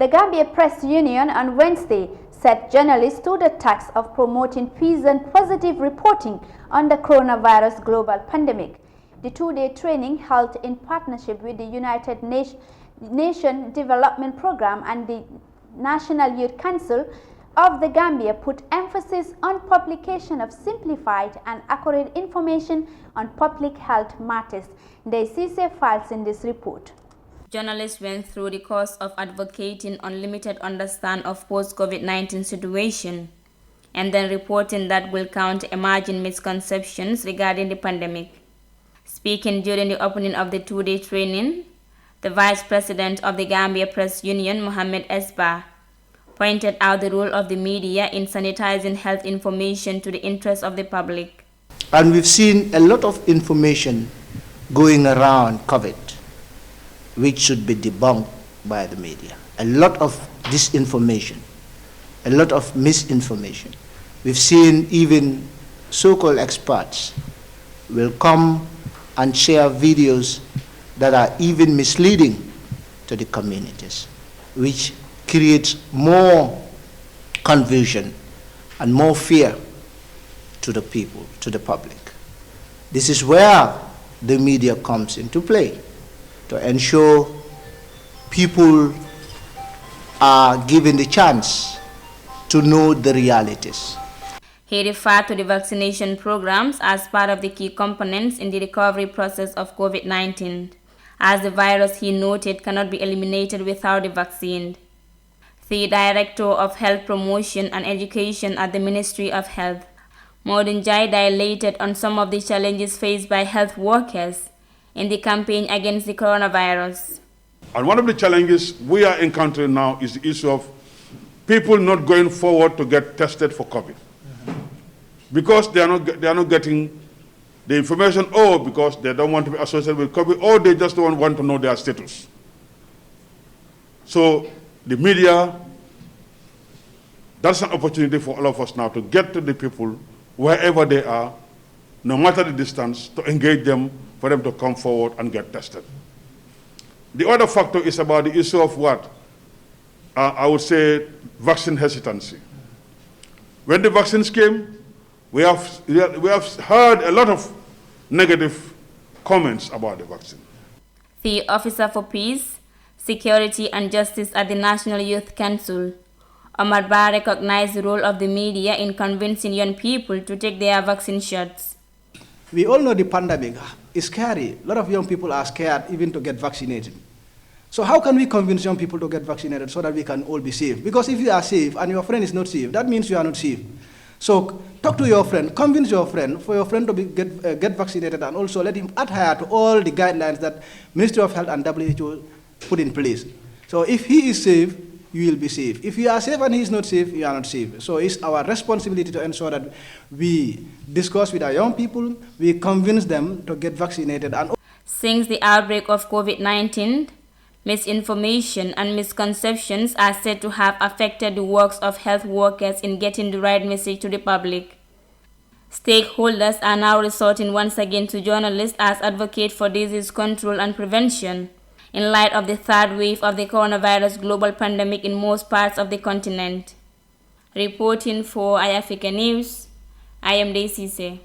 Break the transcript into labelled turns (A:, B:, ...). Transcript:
A: The Gambia Press Union on Wednesday set journalists to the task of promoting peace and positive reporting on the coronavirus global pandemic. The two-day training held in partnership with the United Nations Development Programme and the National Youth Council of the Gambia put emphasis on publication of simplified and accurate information on public health matters. The CC files in this report.
B: Journalists went through the course of advocating unlimited understanding of post-COVID-19 situation and then reporting that will counter emerging misconceptions regarding the pandemic. Speaking during the opening of the two-day training, the Vice President of the Gambia Press Union, Mohammed Esba, pointed out the role of the media in sanitizing health information to the interest of the public.
C: And we've seen a lot of information going around COVID, which should be debunked by the media. A lot of disinformation, a lot of misinformation. We've seen even so-called experts will come and share videos that are even misleading to the communities, which creates more confusion and more fear to the people, to the public. This is where the media comes into play, to ensure people are given the chance to know the realities.
B: He referred to the vaccination programs as part of the key components in the recovery process of COVID-19, as the virus, he noted, cannot be eliminated without the vaccine. The Director of Health Promotion and Education at the Ministry of Health, Modun Jai, dilated on some of the challenges faced by health workers in the campaign against the coronavirus.
D: And one of the challenges we are encountering now is the issue of people not going forward to get tested for COVID. Because they are not getting the information, or because they don't want to be associated with COVID, or they just don't want to know their status. So the media, that's an opportunity for all of us now to get to the people wherever they are, no matter the distance, to engage them, for them to come forward and get tested. The other factor is about the issue of what? I would say vaccine hesitancy. When the vaccines came, we have heard a lot of negative comments about the vaccine.
B: The Officer for Peace, Security and Justice at the National Youth Council, Omar Ba, recognized the role of the media in convincing young people to take their vaccine shots.
E: We all know the pandemic is scary. A lot of young people are scared even to get vaccinated. So how can we convince young people to get vaccinated so that we can all be safe? Because if you are safe and your friend is not safe, that means you are not safe. So talk to your friend, convince your friend for your friend to get vaccinated, and also let him adhere to all the guidelines that Ministry of Health and WHO put in place. So if he is safe, you will be safe. If you are safe and he is not safe, you are not safe. So it's our responsibility to ensure that we discuss with our young people, we convince them to get vaccinated. And
B: since the outbreak of COVID-19, misinformation and misconceptions are said to have affected the works of health workers in getting the right message to the public. Stakeholders are now resorting once again to journalists as advocates for disease control and prevention in light of the third wave of the coronavirus global pandemic in most parts of the continent. Reporting for iAfrica News, I am Daisy.